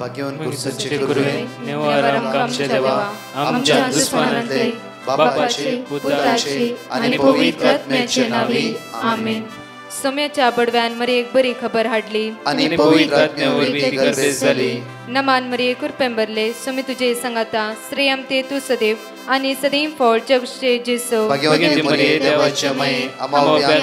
भाग्यवान कुर्सचे गुरुवे निवार आमच्या देवा आमच्या दुश्मनांतले बापाचे पुत्राचे आणि पवित्र आत्म्याचे नावे आमेन. सोम्याच्या बडव्यान मरी एक बरी खबर हाडली आणि पवित्र आत्म्यावर ती गर्भेस झाली. नमान मरी कुरपेंबरले सोमी तुझे संगाता श्रेयम ते तू सदैव आणि सदैव फळ जगचे जेसो. भाग्यवती मरिये देवाच्या माये आम्हा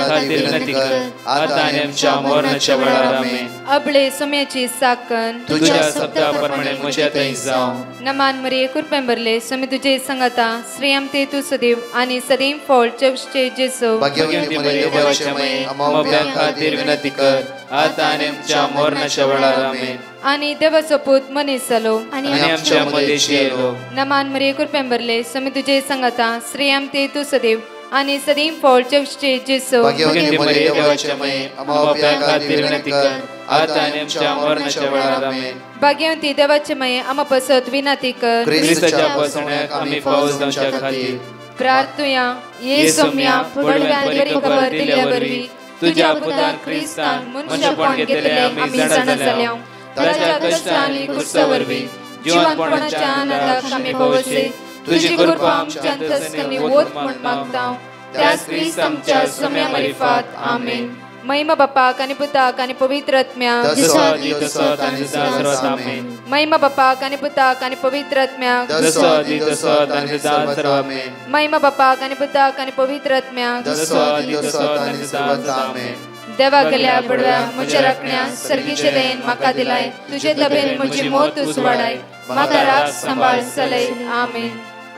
खातीर विनंती कर आता आणि आमच्या मरणाच्या वेळार आमेन. अबळे सोम्याची साकन तुझ्या शब्दाप्रमाणे म्हज्या थंय जावं. नमान मरी कुरपेंबरले सोमी तुझे संगाता श्रेयम ते तू सदैव आणि सदैव फळ जगचे जेसो. भाग्यवती मरिये देवाच्या माये आम्हा खातीर विनंती कर आता आणि आमच्या मरणाच्या वेळार आमेन. आणि देवाचो पूत मनीस जालो आणि आमच्या मदेशी येलो. नमान मरी कुरपेंबरले सोमी तुझे संगाता श्रेयम ते तू सदैव आणि सदैव फळ जगचे जेसो. भाग्यवती मरिये देवाच्या माये आम्हा खातीर विनंती कर आता आणि आमच्या मरणाच्या वेळार आमेन. भाग्यवती देवाचे माये आम्हा पसत विनंती कर ख्रिस्ताच्या पासण्याक आम्ही पावस जावच्या खातीर प्रार्थुया. ये सोम्या बडव्यान बरी खबर दिल्या वरवी तुझ्या पुतान ख्रिस्तान मनुष्यपण घेतले आम्ही जाणा जाल्या. ताच्या कष्टांनी कुर्सावरवी जीवनपणाच्या आनंदाक आम्ही पावसे. तुझी कृपा आमच्या अंतस्करणी वोत म्हण मागता त्याच ख्रिस्त आमच्या सोम्या मरिफात आमेन. महिमा बापाक आणि पुताक आणि पवित्र आत्म्याक महिमा बापाक आणि पुताक आणि पवित्र आत्म्याक महिमा बापाक आणि पुताक आणि पवित्र आत्म्याक देवा गेल्या बडव्या म्हज्या राखण्या सर्गीचे देन म्हाका दिलाय. तुझे तबेन म्हजी मोत तूं वाडाय म्हाका राख सांबाळ चलय आमेन.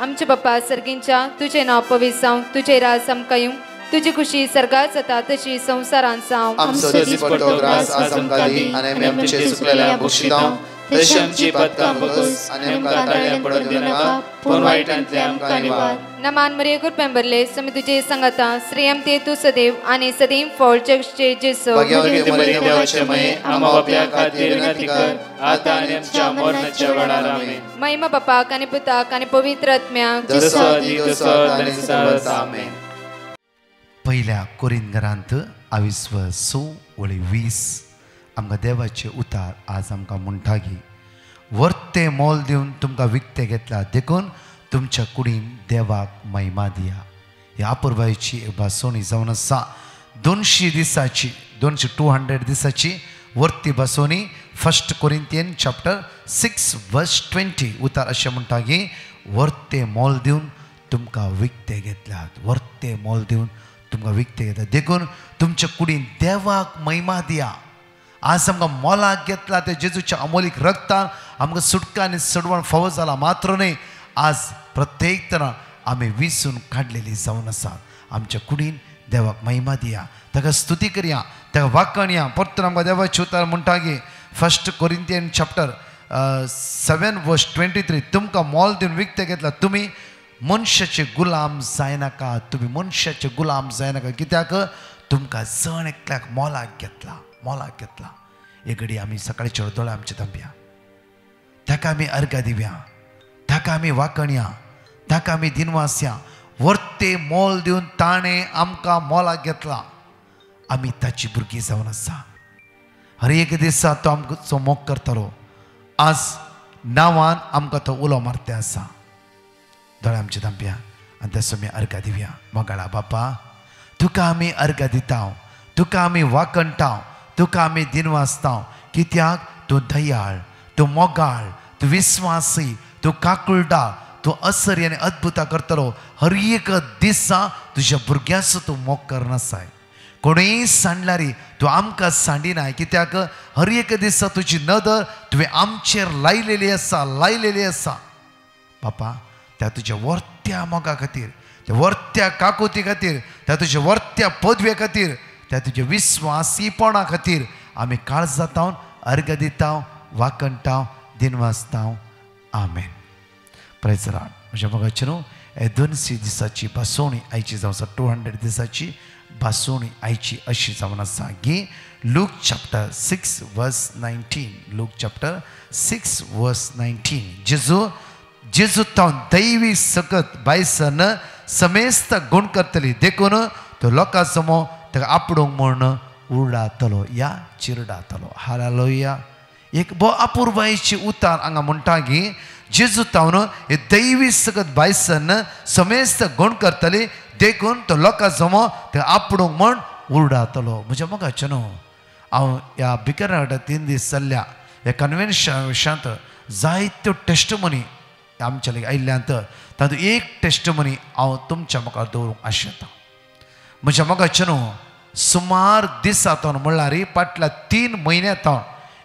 आमचे बाप्पा सर्गींच्या तुझे नाव पवित्र जावं. तुझे राज आमकां येवं. तुझी खुशी सर्गात जाता तशी संसारांत जावं. आमचो दिसपट्टो ग्रास आज आमकां दी आनी आमी आमचे सुकलेल्या बक्षितांव तशी आमची पातकां बगस आनी आमकां ताळ्यां पडूंक दिनाका पूण वायटांतले आमकां निवार. नमान मरिये कुरपेंबरले सोमी तुझे संगाता श्रेयम ते तू सदैव आणि सदैव फळ जगचे जेसो. भाग्यवती मरिये देवाचे माये आम्हा बापया खातीर विनंती कर आता आनी आमच्या मरणाच्या वेळार आमेन. महिमा बापाक आणि पुताक आणि पवित्र आत्म्याक आमेन. पहिल्या कोरिंथरांत 22:20 आमकां देवाचे उतार आज आमकां म्हणटागी वर्ते मोल दिवन तुमकां विकते घेतला देखून तुमच्या कुडीन देवाक महिमा दिया. ह्या अपुर्बायेची भासोणी जावन आसा 200 दिसाची वर्ती भासोणी. 1 कोरिंथियन चॅप्टर 6:20 उतार अशें म्हणटा की वर्ते मोल दिवन तुमकां विकते घेतल्यात. वर्ते मोल दिवन तुमकां विकते घेतला देखून तुमच्या कुडीन देवाक महिमा दिया. आज आमकां मोलाक घेतला ते जेजूच्या अमोलीक रक्तान आमकां सुटका आनी सडवण फावो जाला. मात्र न्ही आज प्रत्येक तरां आमी विसून काडलेली जावन आसात. आमच्या कुडीन देवाक महिमा दिया, ताका स्तुती करया, ताका वाखणया. परतून आमकां देवाचे उतार म्हणटा की 1 कोरिंथियन चॅप्टर 7:23 तुमकां मोल दिवन विकते घेतला. तुमी मनशाचे गुलाम जायनाका. तुमी मनशाचे गुलाम जायनाका कित्याक तुमकां जण एकल्याक मोलाक घेतला. मोलाक घेतला. एक घडी आमी सकाळच्या दोळे आमचे थांबया. ताका आमी अर्घ्य दिवया, ताका आमी वाखणया, ताका आमी दिनवासया. वर्ते मोल दिवन ताणें आमकां मोलाक घेतला. आमी ताची भुरगीं जावन आसा. हर एक दिसा तो आमचो मोग करतलो. आज नांवान आमकां तो उलो मारते आसा. दोळे आमचे थांबया आनी तसो आमी अर्घ्य दिवया. मोगाळा बापा, तुका आमी अर्घ्य दिता, तुका आमी वाखणटा, तुका आमी दिनवासता. कित्याक तूं दयाळ, तूं मोगाळ, तूं विस्वासी, तूं काकुळटा, तूं आश्चर्य आनी अद्भुतां करतलो. हर एक दिसा तुज्या भुरग्यांचो तूं मोग करनासाय. कोणीय सांडल्यार तूं आमकां सांडिनाय. कित्याक हर एक दिसा तुजी नदर तुवें आमचेर लायलेली आसा, लायलेली आसा. बापा, त्या तुज्या वर्त्या मोगा खातीर, त्या वर्त्या काकुती खातीर, त्या तुज्या वर्त्या पदवे खातीर, त्या तुज्या विस्वासीपणा खातीर आमी काळज जाता, अर्घ्य दिता, वाखणटा, दिनवासता. आमेन. Praise the lord. म्हज्या मोगाचे न्हू हे 200 दिसाची भासोवणी आयची जावन आसा. 200 दिसाची भासोवणी आयची अशी जावन आसा की लूक चॅप्टर 6:19. लूक चॅप्टर 6:19 जेजू तावन दैवी सकत बायसन समेस्त गुण करतली देखून तो लोकां समोर ताका आपणूक म्हूण उरडातलो या चिरडातलो. हालेलुया. एक बो अपूर्वायची उतार हांगा म्हणटा की जेजू तावन हे दैवी सगत बायसन समेस्त गुण करतली देखून तो लोकां जमो ते आपणूक म्हण उरडातलो. म्हणजे मोगाचे न्हू हांव ह्या बिकर 3 दीस चल्ल्या ह्या कन्वेन्शना विशयांत जायत्यो टेस्टमनी आमच्या लागीं आयिल्ल्यांत तातूंत एक टेस्टमनी हांव तुमच्या मुखार दवरूंक आशेता. म्हज्या मोगाचे न्हू सुमार दीस जावन म्हणल्यार फाटल्या 3 म्हयन्यां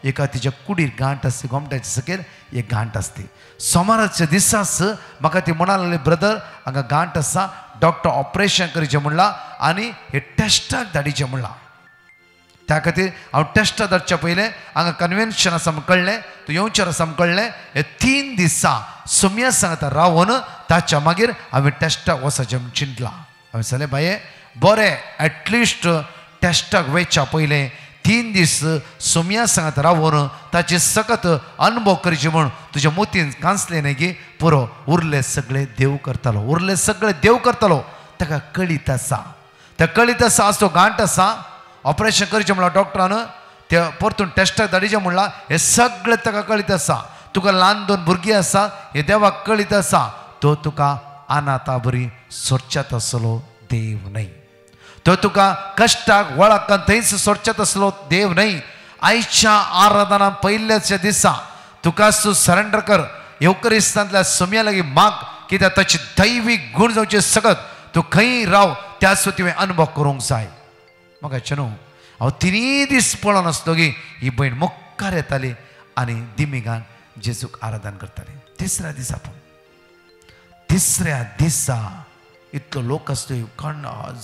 एका तिच्या कुडीर गांठ आसता गोमट्याच्या सकयल एक गांठ आसता. सोमाराच्या दिसाच म्हाका ती म्हणा लागली ब्रदर हांगा गांठ आसा डॉक्टर ऑपरेशन करीचें म्हणलां आनी हे टेस्टाक धाडिचें म्हणलां. त्या खातीर हांव टेस्टाक धाडच्या पयलें हांगा कन्वेन्शन आसा म्हण कळ्ळें तूं येवचेर आसा म्हण कळ्ळें. हे 3 दिसां सोमया सांगता रावन ताच्या मागीर हांवें टेस्टाक वचचें म्हण चिंतलां. हांवें सांगलें बाये बरें एटलिस्ट टेस्टाक वयच्या पयलें 3 दीस सोमया सांगता रावन ताचे सकत अनुभव करचे म्हण तुज्या मोतीन कांसलें न्ही की पुरो उरले सगळे देव करतलो उरले सगळे देव करतलो. ताका कळीत आसा त्या कळीत आसा आज तो गांठ आसा ऑपरेशन करचें म्हणल्यार डॉक्टरान ते परतून टेस्टाक धाडिचें म्हणलां हे सगळें ताका कळीत आसा. तुका ल्हान 2 भुरगीं आसा हे देवाक कळीत आसा. तो तुका अनाथा बरी सोडच्यात असलो देव न्हय. तो तुका कश्टाक वळखान थंयच सोडच्यात असलो देव न्हय. आयच्या आराधना पयल्याच्या दिसा तुका तूं सरेंडर कर येवकरिस्तांतल्या सोमया लागीं माग कित्याक ताची दैवीक गूण जावचे सगत तूं खंय राव त्या तुवें अनुभव करूंक जाय. म्हाका न्हू हांव 3 दीस पळोवन आसलो की ही भयण मुखार येताली आनी दिमिगान जेजूक आराधन करताली. तिसऱ्या दिसा इतलो लोक आसलो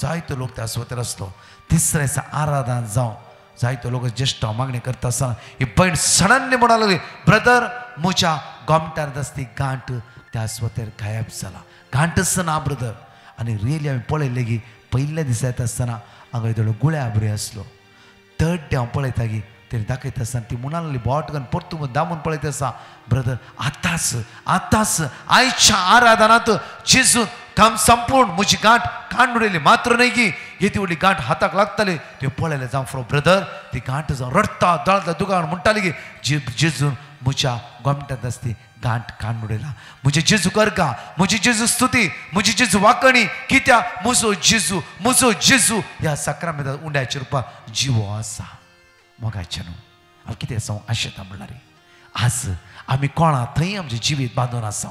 जायतो लोक त्या सुवातेर आसलो. तिसऱ्या दिसा आराधन जावं जायतो लोक ज्येष्ठ मागणी करता आसतना ही भयण सडनली म्हणूंक लागली ब्रदर म्हज्या गोमट्यार आसली गांठ त्या सुवातेर गायब जाला. गांठच ना ब्रदर. आनी रियली हांवें पळयलें की पयल्या दिसा येता आसतना हांगा थोडो गुळ्या बरी आसलो. 3rd डे हांव पळयता की तेणी दाखयता आसतना ती म्हणून लागली बोट घेवन परतून दामून पळयता आसा ब्रदर आतांच आयच्या आराधनांत जेजून काम संपूर्ण म्हजी गांठ काडून उडयली. मात्र न्हय की येदी व्हडली गांठ हाताक लागताली ते पळयलें जावं फ्रो ब्रदर ती गांठ जावन रडता दळता दुकान म्हणटाली की जेजून म्हज्या गोमट्यांत आसली गांठ काडून उडयला. म्हजे जेजू करका म्हजी जेजू स्तुती म्हजी जेजू वाकणी कित्याक म्हजो जेजू ह्या सक्रामेंतांत उंड्याच्या रुपांत जिवो आसा. मोगाचे न्हू हांव कितें सांगूंक आशेता म्हणल्यार आज आमी कोणा थंय आमचें जिवीत बांदून आसा.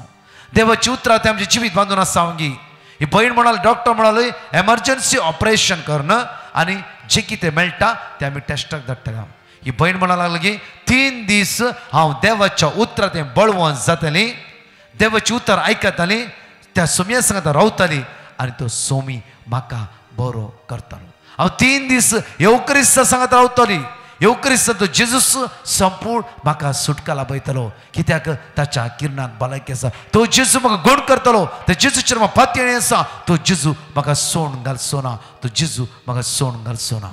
देवाची उतरां थंय आमचें जिवीत बांदून आसा. ही भयण म्हणाली डॉक्टर म्हणाली एमर्जन्सी ऑपरेशन करन आनी जें कितें मेळटा तें आमी टेस्टाक धाडटले. ही भयण म्हणूंक लागली की 3 दीस हांव देवाच्या उतरां तें बळवंत जातली देवाची उतर आयकताली त्या सोमया सांगता रावताली आनी तो सोमी म्हाका बरो करतालो. हांव 3 दीस येवक्रिस्तां सांगता रावतली येवक्रिस्तां तो जेजूस संपूर्ण म्हाका सुटका लाभयतलो कित्याक ताच्या किरणांत भलायकी आसा. तो जेजू म्हाका गूण करतलो. त्या जेजूचेर म्हाका पातयेणी आसा. तो जेजू म्हाका सोडून घालचो ना. तो जेजू म्हाका सोडून घालचो ना.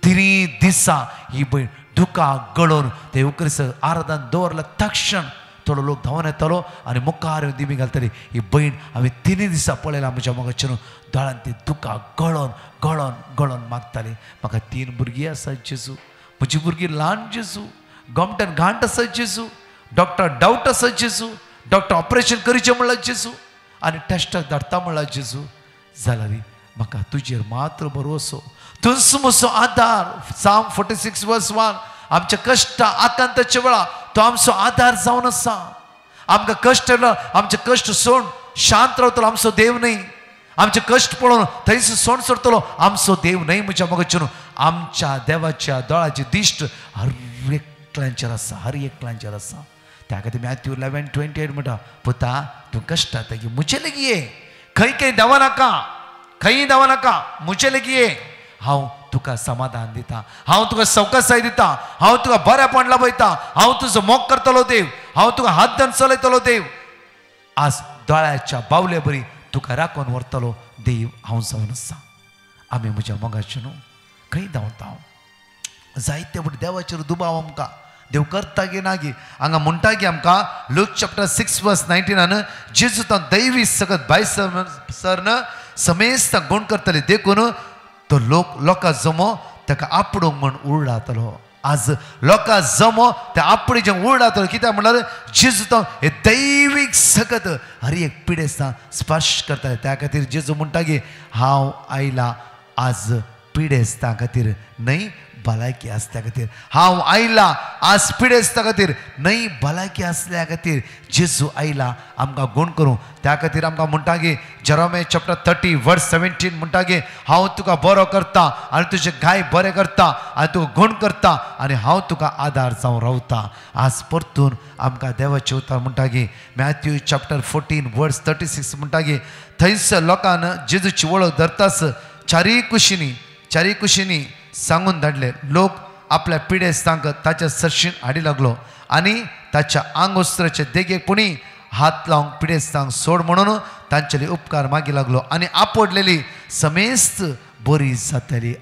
3 दिसां ही भयण दुकां गळोवन ते येवक्रिस्तां आराधन दवरल्या तक्षण थोडो लोक धांवन येतालो आनी मुखार दिमी घालताली. ही भयण हांवें 3 दिसां पळयलां म्हज्या मोगाचेर दोळ्यान ती दुकां गळोवन मागताली. म्हाका 3 भुरगीं आसात जेजू म्हजी भुरगीं ल्हान जेजू गोमट्यान गांठ आसा जेजू डॉक्टर डावट आसा जेजू डॉक्टर ऑपरेशन करीचें म्हणल्यार जेजू आनी टेस्टाक धाडटा म्हणल्यार जेजू जाल्यार म्हाका तुजेर मात्र भरवसो. तुज म्हजो आदार. Psalm 46:1 आमच्या कश्ट आकांताच्या वेळा तो आमचो आदार जावन आसा. आमकां कश्ट येयलो आमचे कश्ट सोड शांत रावतलो आमचो देव न्हय. आमचे कश्ट पळोवन थंयच सोड सोडतलो आमचो देव न्हय. म्हज्या मोगाचेर आमच्या देवाच्या दोळाची दिश्ट हर एकल्याचेर आसा. त्या खातीर मॅथ्यू 11:28 म्हणटा पुता तूं कश्ट आता की म्हजे लेगी ये खंय देवा नाका म्हजे लेगी ये. हांव तुका समाधान दिता. हांव तुका सवकासाय दिता. हांव तुका बरेपण लाभयता. हांव तुजो मोग करतलो देव. हांव तुका हात धरून चलयतलो देव. आज दोळ्याच्या बावले बरी तुका राखून व्हरतलो देव हांव जावन आसा. आमी म्हज्या मोगाचे न्हू खंय धांवता. जायते बट देवाचेर दुबाव आमकां देव करता गे ना गे. हांगा म्हणटा की आमकां Luke chapter 6:19 जेजू तो दैवी सगत बायसरन समेस्त गूण करतले देखून तो लोकां जमो ताका आपणूक म्हण उरडातलो. आज लोकां जमो ते आपणे जे उरडात कित्याक म्हणल्यार जेजू तो हे दैवीक सगत हर एक पिडेस्तां स्पर्श करता त्या खातीर जेजू म्हणटा की हांव आयला आज पिडेस्तां खातीर न्हय भलायकी आसल्या खातीर हांव आयला आज पिडेस्तां खातीर न्हय भलायकी आसल्या खातीर जेजू आयला आमकां गूण करूं त्या खातीर आमकां म्हणटा की जेरोमे चॅप्टर 30 वर्स 17 म्हणटा की हांव तुका बरो करता आनी तुजें गाय बरें करता आनी तुका गूण करता आनी हांव तुका आदार जावन रावता आज परतून आमकां देवाचें उतर म्हणटा की मॅथ्यू चॅप्टर 14 वर्स 36 म्हणटा की थंयसर लोकांन जेजूची वळख धरतास चारी कुशींनी सांगून धाडले लोक आपल्या पिडेस्तांक ताच्या सरशीन हाडी लागलो आनी ताच्या आंगोस्त्राचे देगेपणी हात लावंक पिडेस्तांक सोड म्हणून तांचेले उपकार मागी लागलो आनी आपडलेली समेस्त बरी जातली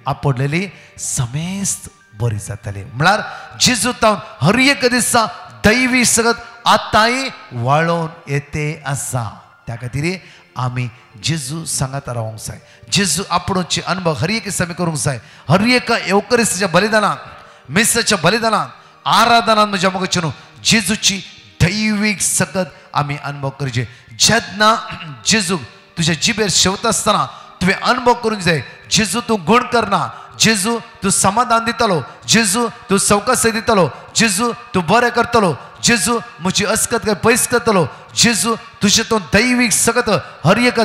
म्हळ्यार जेजू तावन हर एक दिसा दैवी सगत आतांय वाळोवन येते आसा त्या खातीर आमी जेजू सांगात रावंक जाय जेजू आपणोचे अनुभव हर एक दिसा करूंक जाय हर एक एवकरिस्ताच्या बलिदानाक मिसाच्या बलिदानाक आराधनान म्हज्या मोगाचे न्हू जेजूची दैवीक सगत आमी अनुभव करचे जेन्ना जेजूक तुज्या जिबेर शेवता आसतना तुवें अनुभव करूंक जाय जेजू तूं गूण करना जेजू तूं समाधान दितलो जेजू तूं सवकास दितलो जेजू तूं बरें करतलो जेजू म्हजी अस्कत पयस करतलो जेजू तुजें तो दैवीक सगत हर एक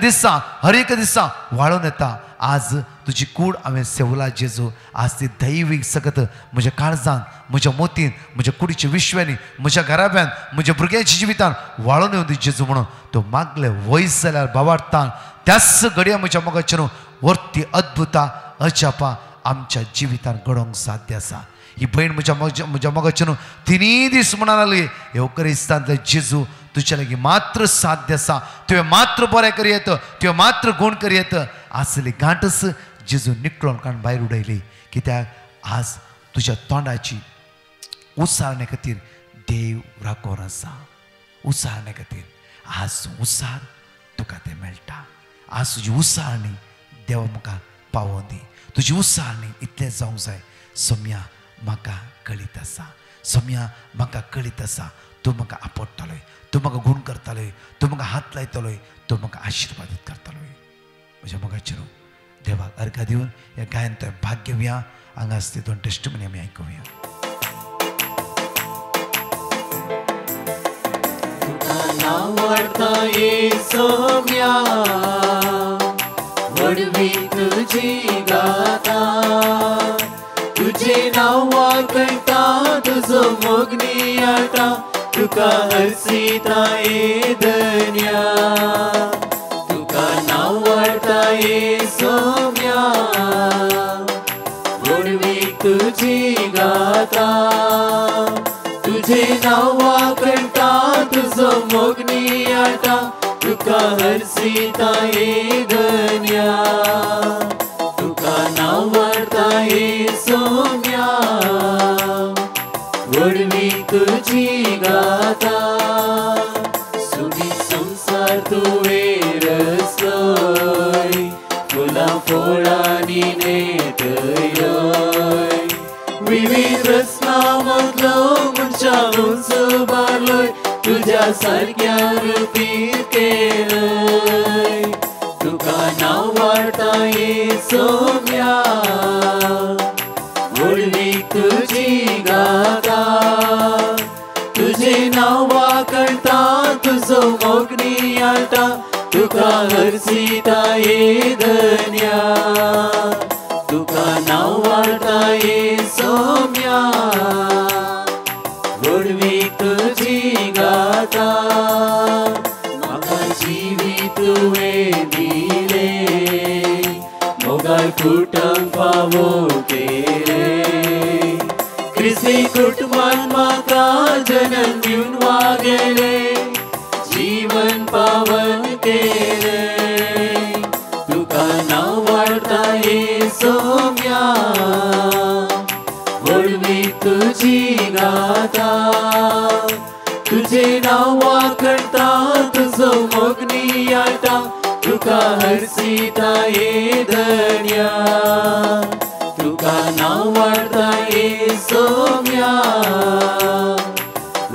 दिसा वाळून येता आज तुजी कूड हांवें सेवला जेजू आज ती दैवीक सगत म्हज्या काळजांत म्हज्या मोतीन म्हज्या कुडीच्या विश्वांनी म्हज्या घराब्यान म्हज्या भुरग्यांच्या जिवितान वाळून येवं दी जेजू म्हणून तो मागले वयस जाल्यार भावार्थान त्याच घडये म्हज्या मोगाचे न्हू वर्ती अद्भुता अजापा आमच्या जिवितान घडोवंक साध्य आसा ही बहीण म्हज्या मोगाचे न्हू तिनी दीस म्हणा लागली एवकरिस्तांतले जेजू तुज्या लागीं मात्र साध्य आसा तुवें मात्र बरें करी येता तुवें मात्र गूण करी येता आसली गांठस जेजू निकळोन काडून भायर उडयली कित्याक आज तुज्या तोंडाची उसारणे खातीर देव राखोर आसा उसारणे खातीर आज उसार तुका तें मेळटा आज तुजी उसारणी देव म्हाका पावोवन दी तुजी उसारणी इतलें जावंक जाय सोम्या म्हाका कळीत आसा सोम्या म्हाका कळीत आसा तूं म्हाका आपडटलोय तूं म्हाका गूण करतलोय तूं म्हाका हात लायतलोय तूं म्हाका आशिर्वादीत करतलोय म्हज्या मोगाचेर देवाक अर्घ दिवन ह्या गायन तो भाग्य घेवया हांगा आसता दोन टेस्टमनी आमी आयकुया आवडता येसोम्या वडवी तुझी गाता तुझे नाव कळटा तुझो मोगनी आटा तुका हरसीता येदन्या तुका आवडता येसोम्या वडवी तुझी गाता तुझे नाव कळटा तुझो मोगनी आटा तुका हरसीता येदन्या तुका आवडता येसोम्या वडवी तुझी गाता सुगी संसार तुवें रचलोय फुलां फळांनी नेतय विविध रचना मदलो मनशा उंच बारलोय तुझ्या सारक्या रुपीत केलय तुका आवडता येसोम्या वडवी तुझी गाता तुझे नाव कळटा तुझो मोगनी आटा तुका हरसीता येदन्या तुका आवडता येसोम्या वडवी तुझी गाता म्हाका जिवीत तुवें दिले मोगाळ कुटुंब फावो केले क्रिस्ती कुटुंबान म्हाका जन्म दिवन वागले जीवन पावन केले तुका आवडता येसोम्या वडवी तुझी गाता तुझे नाव कळटा तुझो मोगनी आटा तुका हरसीता येदन्या तुका तुका नाव वाढता येसोम्या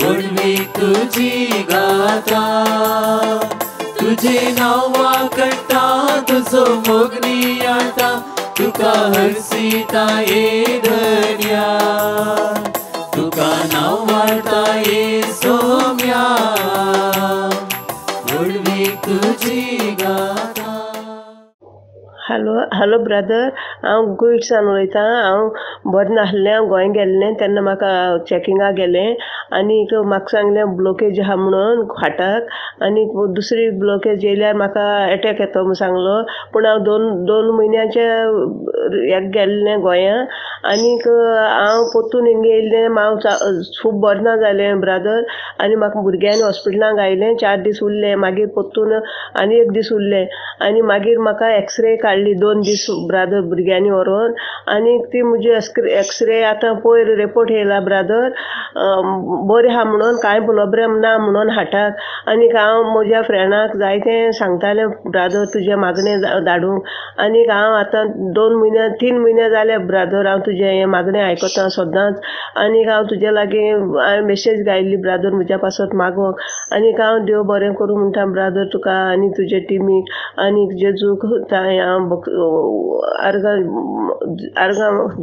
उर्वी तुझी गाता तुझे नाव वाकडता तुझो मोगनी आता तुका हरसिता ये धन्या तुका नाव वाढता येसोम्या उर्वी तुझी गाता. हॅलो ब्रदर, हांव गोंयच्यान उलयतां. हांव बरें नासलें, हांव गोंय गेल्लें तेन्ना म्हाका चॅकिंगाक गेलें आनीक म्हाका सांगलें ब्लॉकेज आहा म्हणून हार्टाक आनीक दुसरी ब्लॉकेज येयल्यार म्हाका एटॅक येतो म्हूण सांगलो. पूण हांव दोन म्हयन्याचे हेक गेल्लें गोंयां आनीक हांव परतून हिंगा येयल्लें. हांव खूब बरें ना जालें ब्रदर आनी म्हाका भुरग्यांनी हॉस्पिटलांत घायलें. 4 दीस उरलें, मागीर परतून आनी 1 दीस उरलें आनी मागीर म्हाका एक्सरे काडली 2 दीस ब्रादर भुरग्यांनी व्हरोन आनीक ती म्हजी एक्सरे आतां पयर रिपोर्ट येयला ब्रादर बरी आहा म्हणून, कांय प्रॉब्लेम ना म्हणून हार्टाक. आनीक हांव म्हज्या फ्रेंडाक जायतें सांगतालें ब्रादर तुजें मागणें धाडूंक आनीक हांव आतां 3 म्हयने जाले ब्रादर हांव तुजें हें मागणें आयकतां सदांच आनीक हांव तुजे लागीं हांवें मेसेज घायल्ली ब्रादर म्हज्या पासत मागोवंक आनीक हांव देव बरें करूं म्हणटा ब्रादर तुका आनी तुजे टिमीक आनीक जेजूक आर्गां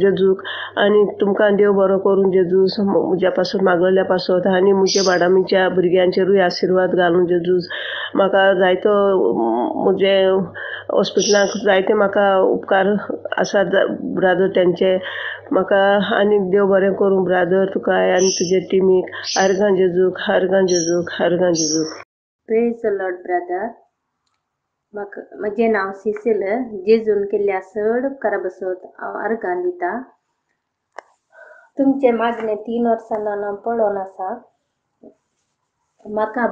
जेजूक आनीक तुमकां देव बरो करून जेजूस म्हज्या पासून मागयल्या पासत आनी म्हज्या मॅडमीच्या भुरग्यांचेरूय आशिर्वाद घालून जेजूस म्हाका जायतो म्हजे हॉस्पिटलांत जायते म्हाका उपकार आसा ब्रादर तेंचे म्हाका आनीक देव बरें करूं ब्रादर तुका आनी तुजे टिमीक आर्गां जेजूक आर्गां जेजूक आर्गां जेजूक. Praise the lord brother. म्हजें नांव सिसील. जेजून केल्ल्या चड उपकारा बसत हांव आर्गां दिता. तुमचे मागणें 3 वर्सां हांव पळोवन आसा. म्हाका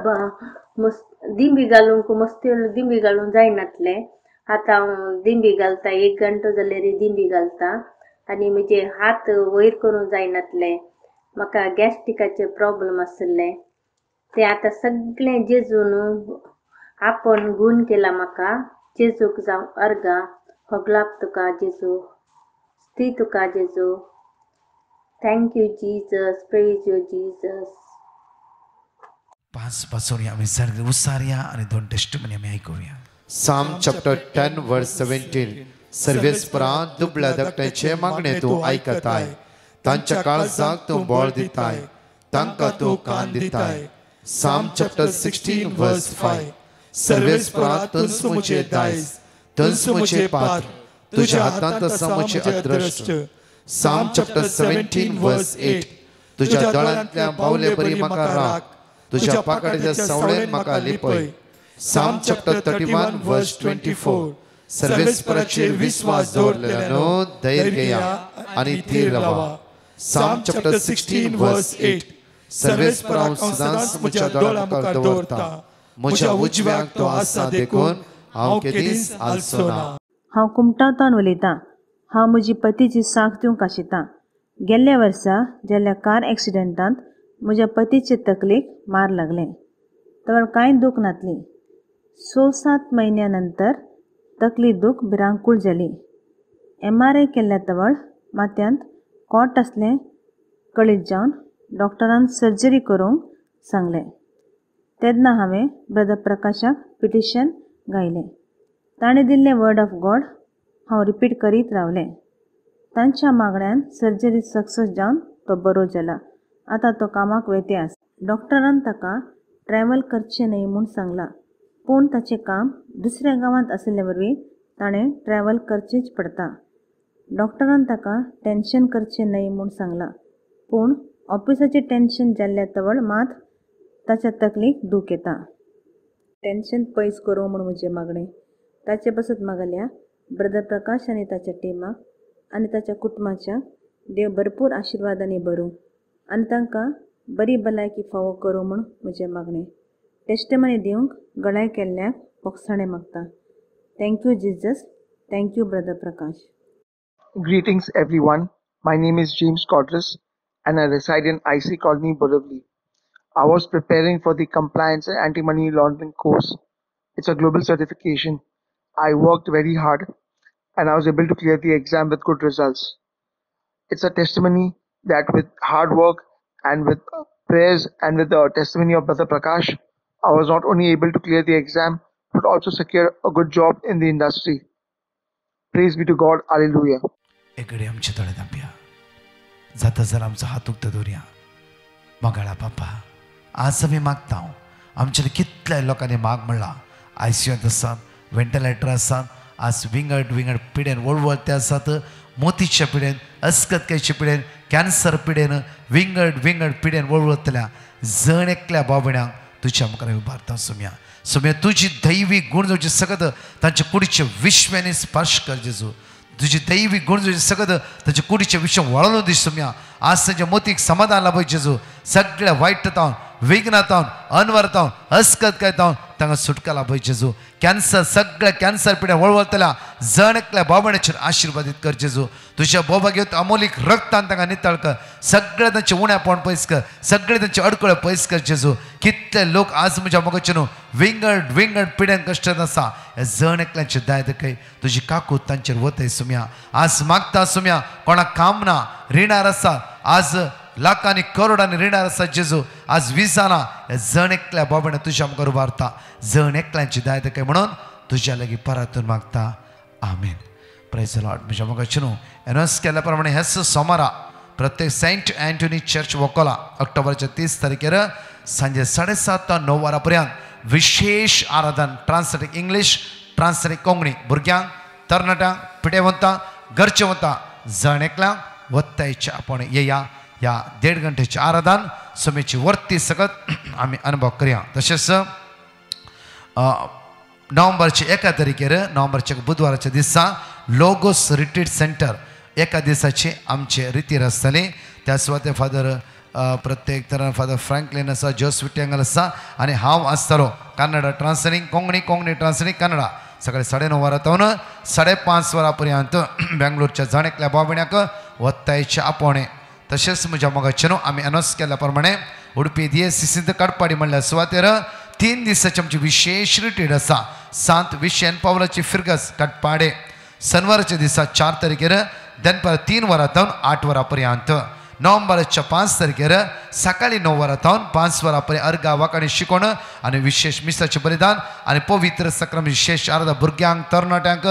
दिंबी घालूंक मस्ती दिंबी घालूंक जायनासलें. आतां हांव दिंबी घालता, 1 घंटो जाल्यार दिंबी घालता आनी म्हजे हात वयर करूंक जायनासलें. म्हाका गॅस्ट्रिकाचे प्रॉब्लेम आसले ते आतां सगळें जेजून आपण गूण केला. म्हाका जेजूक जावं अर्गां. होगलाप तुका जेजू, स्तुती तुका जेजू. Thank you Jesus. Praise you Jesus. 5 पासून आम्ही सगळे उसारया आणि 2 टेस्टिमनी आम्ही ऐकूया. Psalm chapter 10 verse 17. सर्वेस्परां दुबळ्या धाकट्याचे मागणे तूं आयकताय, तांच्या काळजाक तूं बोळ दिताय, तांकां तूं कान दिताय. Psalm chapter 16 verse 5. सर्वेस्परां तंस मुझे दायज, तंस मुझे पात्र, तुझ्या हातांत आसा मुझे अद्रश्ट. Psalm chapter 17 verse 8. तुझ्या दोळ्यांतल्या बावले बरी म्हाका राख, तुझ्या पाकड्याच्या सावळेन म्हाका लिपय. Psalm chapter 31 verse 24. सर्वेस्पराचेर विश्वास दवरलेल्यानो धैर्य घेया आनी थीर रावा. Psalm chapter 16 verse 8. सर्वेस्परां सदांच म्हज्या दोळ्यां मुखार दवरता, म्हज्या उजव्याक तो आसा देखून हांव केदीस आलसो ना. हांव कुमटांतान उलयतां. हांव म्हजी पतीची साख दिवंक आशितां. गेल्ल्या वर्सा जाल्ल्या कार एक्सिडेंटांत म्हज्या पतीचे तकलेक मार लागलें. तर कांय दूख नासली. 6-7 म्हयन्या नंतर तकली दूख भिरांकूळ जाली. MRI केल्ल्या तवळ माथ्यांत कोट आसलें कळीत जावन डॉक्टरान सर्जरी करूंक सांगलें. तेन्ना हांवें ब्रदर प्रकाशाक पिटिशन घायलें. ताणें दिल्लें वर्ड ऑफ गॉड हांव रिपीट करीत रावलें. तांच्या मागण्यान सर्जरी सक्सेस जावन तो बरो जाला. आतां तो कामाक वयते आसा. डॉक्टरान ताका ट्रॅव्हल करचें न्हय म्हूण सांगलां. पूण ताचें काम दुसऱ्या गांवांत आशिल्ले वरवीं ताणें ट्रॅव्हल करचेंच पडटा. डॉक्टरान ताका टेन्शन करचें न्हय म्हूण सांगलां. पूण ऑफिसाचें टेन्शन जाल्ल्या तवळ मात ताच्या तकलेक दूख येता. टेन्शन पयस करूं म्हूण म्हजें मागणें. ताचे पासत मागल्या ब्रदर प्रकाश आनी ताच्या टिमाक आनी ताच्या कुटुंबाच्या देव भरपूर आशिर्वादांनी भरूं आनी तांकां बरी भलायकी फावो करूं म्हूण म्हजें मागणें. टेस्टिमनी दिवंक गळाय केल्ल्याक पोखसाणें मागता. Thank you Jesus. Thank you brother Prakash. Greetings everyone. My name is James Codris and I reside in IC Colony, Borivali. I was preparing for the compliance and anti-money laundering course. It's a global certification. I worked very hard and I was able to clear the exam with good results. It's a testimony that with hard work and with prayers and with the testimony of Brother Prakash, I was not only able to clear the exam but also secure a good job in the industry. Praise be to God. Hallelujah. इकडे आमचे तळे दांबया जाता जर आमचा हात उगता दवरया मंगळा बापा आज आमी मागता आमच्या कितल्या लोकांनी माग म्हणला ICUंत आसात वेंटिलेटर आसात आज विंगड पिडेन वळवळते आसात मोतीच्या पिडेन अस्कतकायच्या पिडेन कॅन्सर पिडेन विंगड पिडेन वळवळतल्या जण एकल्या बाबड्यांक तुझ्या मुखार उबारता सुम्या तुझी दैवी गुण जावची सगळं तांच्या कुडीच्या विश्वाने स्पर्श कर जेजू तुझी दैवी गुण जावची सगळं तांच्या कुडीच्या विश्व वळलो दी सुम्या आज तांच्या मोतीक समाधान लाभ जेजू सगळ्या वाईटतावन विघ्नातावन अनवरतावन अस्कतकायतावन तांकां सुटका लाभ जेजू कॅन्सर सगळ्या कॅन्सर पिड्या वळवळतल्या जण एकल्या बाबण्याचेर आशिर्वादीत कर जेजू तुझ्या बोबा घेवन अमोलीक रक्तान तांकां नितळ कर सगळे तांचे उण्यापण पयस कर सगळे तांचे अडकळे पयस कर जेजू कितले लोक आज म्हज्या मोगाचे न्हू विंगड पिड्यान कश्टात आसा हे जण एकल्यांचे दाय दखय तुजी काकूत तांचेर वतय सुम्या आज मागता सुम्या कोणाक काम ना रिणार आसा आज लाखांनी करोडांनी रिणार आसा जेजू आज विजाना हे जण एकल्या बाबणे तुज्या मुखार उबारता जण एकल्यांची दाय दखय म्हणून तुज्या लागीं परतून मागता आमेन प्रेज द लॉर्ड म्हज्या मोगाचे न्हू एनॉस केल्या प्रमाणे हेच सोमारा प्रत्येक सेंट अँटोनी चर्च वोकोला ऑक्टोबरच्या 30 तारखेर सांजे 7:30 ते 9 वरांपर्यंत विशेष आराधन ट्रान्सलेट इंग्लिश ट्रान्सलेट कोंकणी भुरग्यांक तरणाट्यांक पिडेवंतांक गरजेवंतांक जण एकल्यांक वत्तायचे आपण येया ह्या 1.5 घंटेचे आराधन सुमेची वर्ती सगळं आम्ही अनुभव करूया तसेच नोव्हेंबरचे 1 तारखेर नोव्हेंबरच्या बुधवाराच्या दिसा लोगोस रिट्रीट सेंटर एका दिसाची आमचे रितीर आसतली त्या सुवाते फादर प्रत्येक तरान फादर फ्रँकलिन आसा जोसेफ टेंगल आसा आनी हांव आसतलो कन्नडा ट्रान्सलेटिंग कोंकणी ट्रान्सलेटिंग कन्नडा सकाळी 9:30 वरांतावन 5:30 वरांपर्यंत बेंगलोरच्या जण एकल्या बाबण्याक वत्तायचे आपोणे तशेंच म्हज्या मोगाचे न्हू आमी अनाउन्स केल्या प्रमाणे उडपी DSCC काडपाडी म्हणल्या सुवातेर 3 दिसाची आमची विशेष रिट्रीट आसा सांत विशेन पावलाची फिरगस काटपाडे शनिवारच्या दिसा 4 तारखेर दनपार 3 वरांतावन 8 वरांपर्यंत नोव्हेंबरच्या 5 तारखेर सकाळी 9 वरांतावन 5 वरांपर्यंत अर्घ वाकाणी शिकोवण आनी विशेष मिसाचें बलिदान आनी पवित्र सक्रम विशेष आराधना भुरग्यांक तरणाट्यांक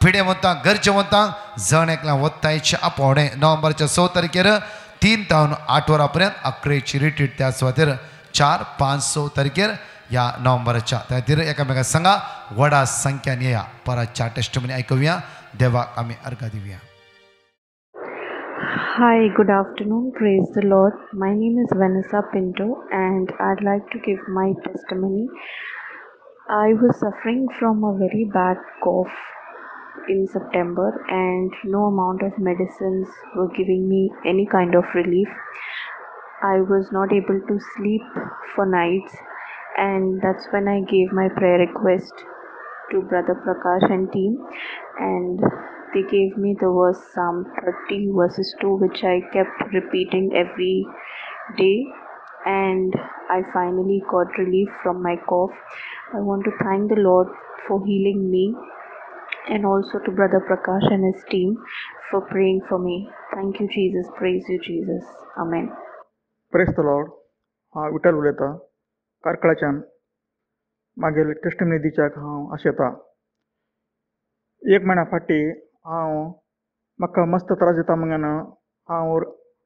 पिडेवंतांक गरजेवंतांक जण एकल्यांक वत्तायचे आपोवणे नोव्हेंबरच्या 6 तारखेर 3 ते 8 वरांपर्यंत 11ची रिट्रीट त्या सुवातेर 4, 5, 6 तारखेर ह्या नोव्हेंबरच्या त्या खातीर एकामेकाक सांगा व्हडा संख्यान येया पराच्या टेस्टमनी आयकुया देवाक आमी अर्घ दिवया. Hi, good afternoon. Praise the Lord. My name is Vanessa Pinto and I'd like to give my testimony. I was suffering from a very bad cough in September and no amount of medicines were giving me any kind of relief. I was not able to sleep for nights and that's when I gave my prayer request to Brother Prakash and team and they gave me the verse Psalm 30 verses 2 which I kept repeating every day and I finally got relief from my cough. I want to thank the Lord for healing me and also to Brother Prakash and his team for praying for me. Thank you Jesus. Praise you Jesus. Amen. Praise the Lord. हांव विठ्ठल उलयतां कारकळाच्यान मागीर testimony दिवच्याक हांव आशेतां. 1 म्हयन्या फाटीं म्हाका मस्त त्रास जाता म्हणून हांव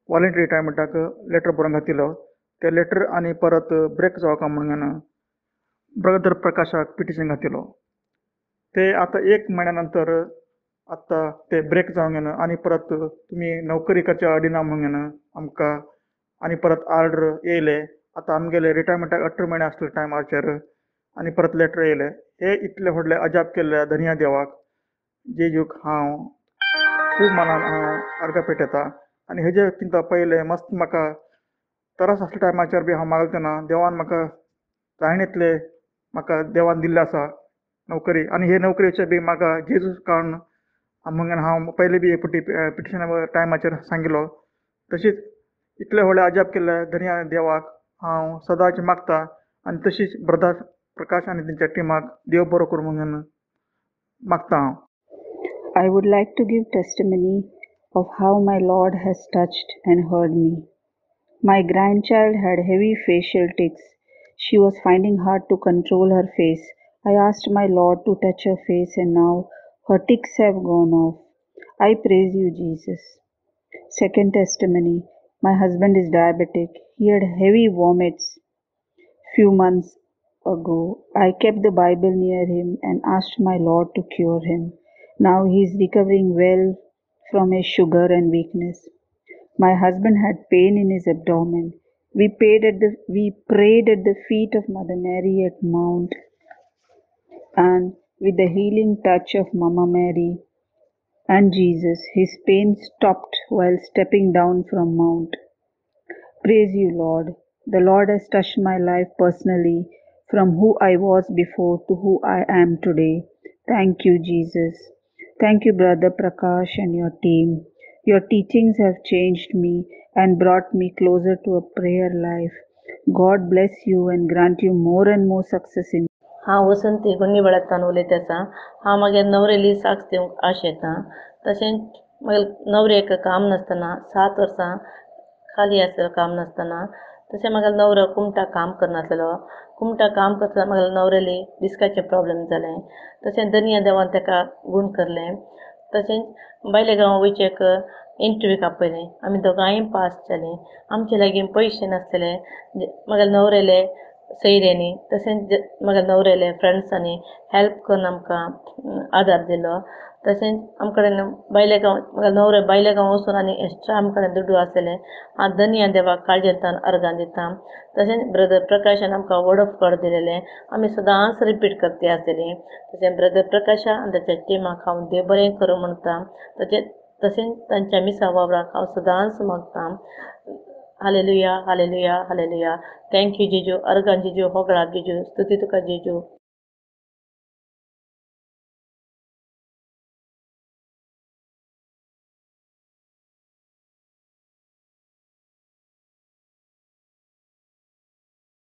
वॉलंटरी रिटायरमेंटाक लेटर बरोवन घातिलो. ते लेटर आनी परत ब्रेक जावका म्हणून ब्रदर प्रकाशाक पिटिशन घातिलो. ते आतां 1 म्हयन्या नंतर आतां ते ब्रेक जावंक आनी परत तुमी नोकरी करच्या अडिना म्हणून आमकां आनी परत ऑर्डर येयले. आतां आमगेले रिटायरमेंटाक 18 म्हयने आसले टायमाचेर आनी परत लेटर येयले. हे इतले व्हडले अजाप केल्ले धन्य देवाक जेजूक हांव खूब मनान हांव अर्घ पेटयता. आनी हेजे किंता पयले मस्त म्हाका त्रास आसल्या टायमाचेर बी हांव मागले तेन्ना देवान म्हाका जायन इतले म्हाका देवान दिल्ले आसा नोकरी आनी हे नोकरेचे बी म्हाका जेजू कारण म्हणून हांव पयले बी एक फावटी पिटिशन टायमाचेर सांगिल्लो. तशीच इतले व्हडले अजाप केल्ले धन्य देवाक हांव सदांच मागता आनी तशीच ब्रदर प्रकाश आनी तेंच्या टिमाक देव बरो करूं म्हणून मागता हांव. I would like to give testimony of how my Lord has touched and heard me. My grandchild had heavy facial tics. She was finding hard to control her face. I asked my Lord to touch her face, and now her tics have gone off. I praise you, Jesus. Second testimony. My husband is diabetic. He had heavy vomits few months ago. I kept the Bible near him and asked my Lord to cure him. Now he is recovering well from his sugar and weakness. My husband had pain in his abdomen. We prayed at the feet of Mother Mary at Mount, and with the healing touch of Mama Mary and Jesus, his pain stopped while stepping down from Mount. Praise you, Lord. The Lord has touched my life personally, from who I was before to who I am today. Thank you, Jesus. Thank you, Brother Prakash and your team. Your teachings have changed me and brought me closer to a prayer life. God bless you and grant you more and more success in. हांव वसंती गोंडी बळातान उलयता आसा. हांव म्हागे नवरेली साक्ष दिवंक आशेतां. तशेंच म्हागे नवऱ्याक काम नासतना 7 वर्सां खाली आसलेलो काम नासतना. तशें म्हागे नवरो कुमटा काम करनासलेलो. कुमटा काम करतना म्हागे नवऱ्याली डिस्काचे प्रॉब्लेम जालें. तशें दनिया देवान ताका गूण करलें. तशेंच बायले गांव वयचेक इंटरव्यूक आपयलें. आमी दोगांय पास जालीं. आमचे लागीं पयशे नासलेले. म्हागे नवऱ्याले सयऱ्यांनी तशेंच म्हागे नवऱ्याले फ्रेंड्सांनी हेल्प करून आमकां आदार दिलो. तशेंच आमचे कडेन बायले गांव म्हागे नवरे बायले गांव वचून आनी एक्स्ट्रा आमचे कडेन दुडू आसलेले. हांव दनिया देवाक काळजेंतान अर्गां दितां. तशेंच ब्रदर प्रकाशान आमकां वर्ड ऑफ गॉड दिलेलें. आमी सदांच रिपीट करती आसलेलीं. तशें ब्रदर प्रकाशा आनी ताच्या टिमाक हांव देव बरें करूं म्हणटां. तशेंच तांच्या मिसा वावराक हांव सदांच मागतां. Hallelujah hallelujah hallelujah. थँक्यू जेजू. अर्गां जेजू. होगळा जेजू. स्तुती तुका जेजू.